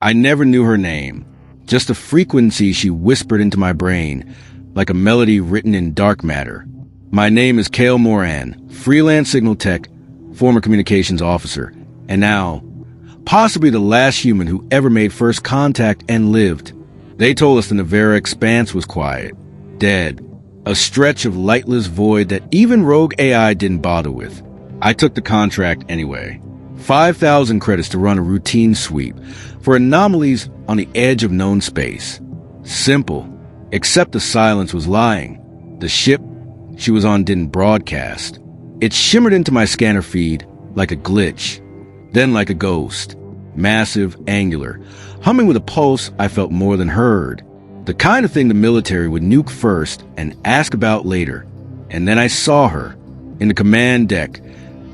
I never knew her name, just a frequency she whispered into my brain, like a melody written in dark matter. My name is Cale Moran, freelance signal tech, former communications officer, and now, possibly the last human who ever made first contact and lived. They told us the Nevera expanse was quiet, dead, a stretch of lightless void that even rogue AI didn't bother with. I took the contract anyway. 5,000 credits to run a routine sweep for anomalies on the edge of known space. Simple, except the silence was lying. The ship she was on didn't broadcast. It shimmered into my scanner feed like a glitch, then like a ghost. Massive, angular, humming with a pulse I felt more than heard. The kind of thing the military would nuke first and ask about later. And then I saw her, in the command deck.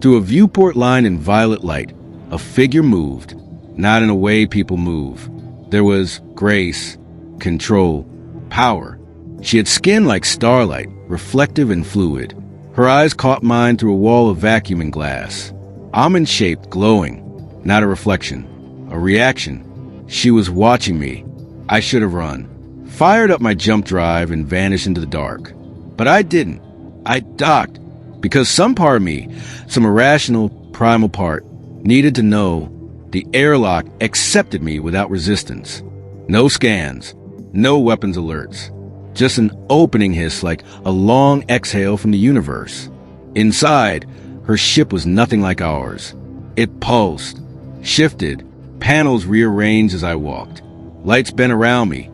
Through a viewport line in violet light, a figure moved, not in a way people move. There was grace, control, power. She had skin like starlight, reflective and fluid. Her eyes caught mine through a wall of vacuuming glass. Almond-shaped, glowing, not a reflection, a reaction. She was watching me. I should have run, fired up my jump drive and vanished into the dark. But I didn't. I docked. Because some part of me, some irrational, primal part, needed to know the airlock accepted me without resistance. No scans, no weapons alerts, just an opening hiss like a long exhale from the universe. Inside, her ship was nothing like ours. It pulsed, shifted, panels rearranged as I walked. Lights bent around me,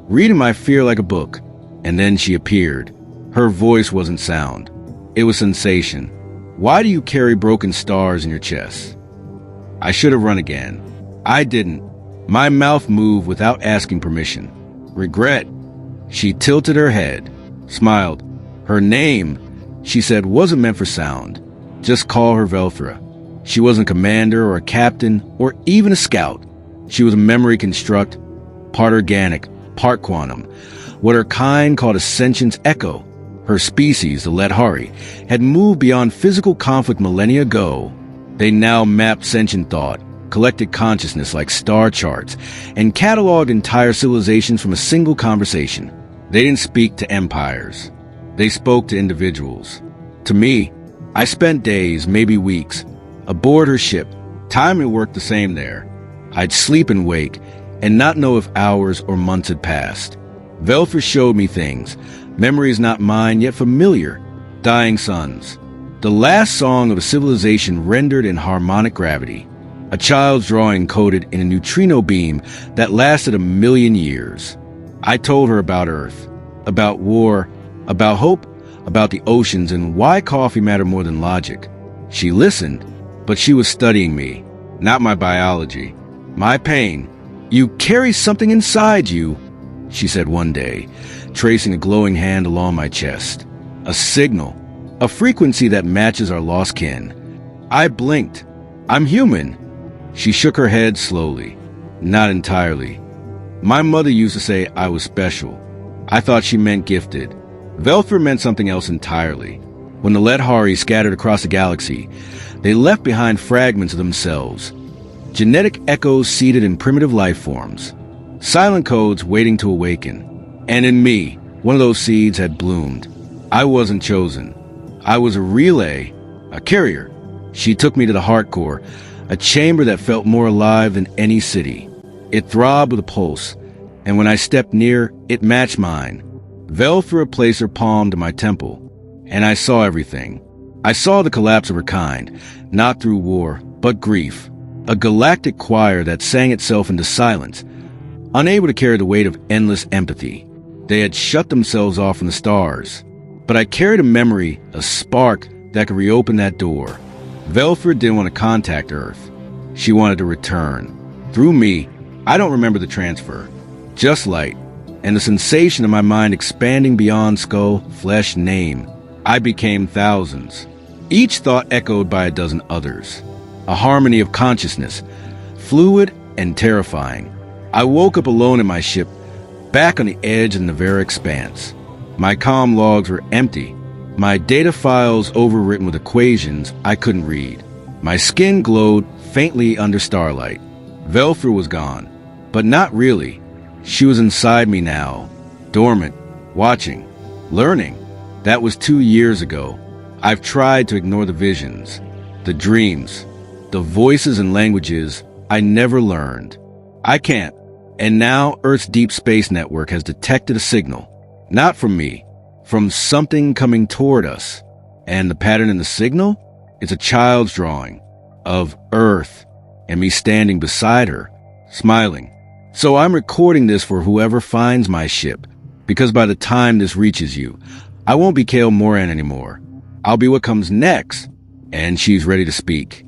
reading my fear like a book. And then she appeared. Her voice wasn't sound. It was sensation. Why do you carry broken stars in your chest? I should have run again. I didn't. My mouth moved without asking permission. Regret. She tilted her head, smiled. Her name, she said, wasn't meant for sound. Just call her Velthra. She wasn't a commander or a captain or even a scout. She was a memory construct, part organic, part quantum. What her kind called a sentience echo. Her species, the Ledhari, had moved beyond physical conflict millennia ago. They now mapped sentient thought, collected consciousness like star charts, and cataloged entire civilizations from a single conversation. They didn't speak to empires. They spoke to individuals. To me, I spent days, maybe weeks, aboard her ship. Time and work the same there. I'd sleep and wake, and not know if hours or months had passed. Velthra showed me things. Memories not mine, yet familiar. Dying suns. The last song of a civilization rendered in harmonic gravity. A child's drawing coded in a neutrino beam that lasted 1,000,000 years. I told her about Earth, about war, about hope, about the oceans, and why coffee mattered more than logic. She listened, but she was studying me, not my biology. My pain. You carry something inside you, she said one day, tracing a glowing hand along my chest. A signal, a frequency that matches our lost kin. I blinked. I'm human. She shook her head slowly. Not entirely. My mother used to say I was special. I thought she meant gifted. Velthra meant something else entirely. When the Ledhari scattered across the galaxy, they left behind fragments of themselves. Genetic echoes seated in primitive life forms. Silent codes waiting to awaken. And in me, one of those seeds had bloomed. I wasn't chosen. I was a relay, a carrier. She took me to the heart core, a chamber that felt more alive than any city. It throbbed with a pulse, and when I stepped near, it matched mine. Velthra placed her palm to my temple, and I saw everything. I saw the collapse of her kind, not through war, but grief. A galactic choir that sang itself into silence, unable to carry the weight of endless empathy. They had shut themselves off from the stars. But I carried a memory, a spark that could reopen that door. Velthra didn't want to contact Earth. She wanted to return. Through me, I don't remember the transfer. Just light, and the sensation of my mind expanding beyond skull, flesh, name. I became thousands. Each thought echoed by a dozen others. A harmony of consciousness, fluid and terrifying. I woke up alone in my ship, back on the edge of the Nevera expanse. My comm logs were empty, my data files overwritten with equations I couldn't read. My skin glowed faintly under starlight. Velthra was gone. But not really. She was inside me now, dormant, watching, learning. That was 2 years ago. I've tried to ignore the visions, the dreams, the voices and languages I never learned. I can't. And now Earth's deep space network has detected a signal. Not from me, from something coming toward us. And the pattern in the signal? It's a child's drawing of Earth and me standing beside her, smiling. So I'm recording this for whoever finds my ship, because by the time this reaches you, I won't be Kale Moran anymore. I'll be what comes next, and she's ready to speak.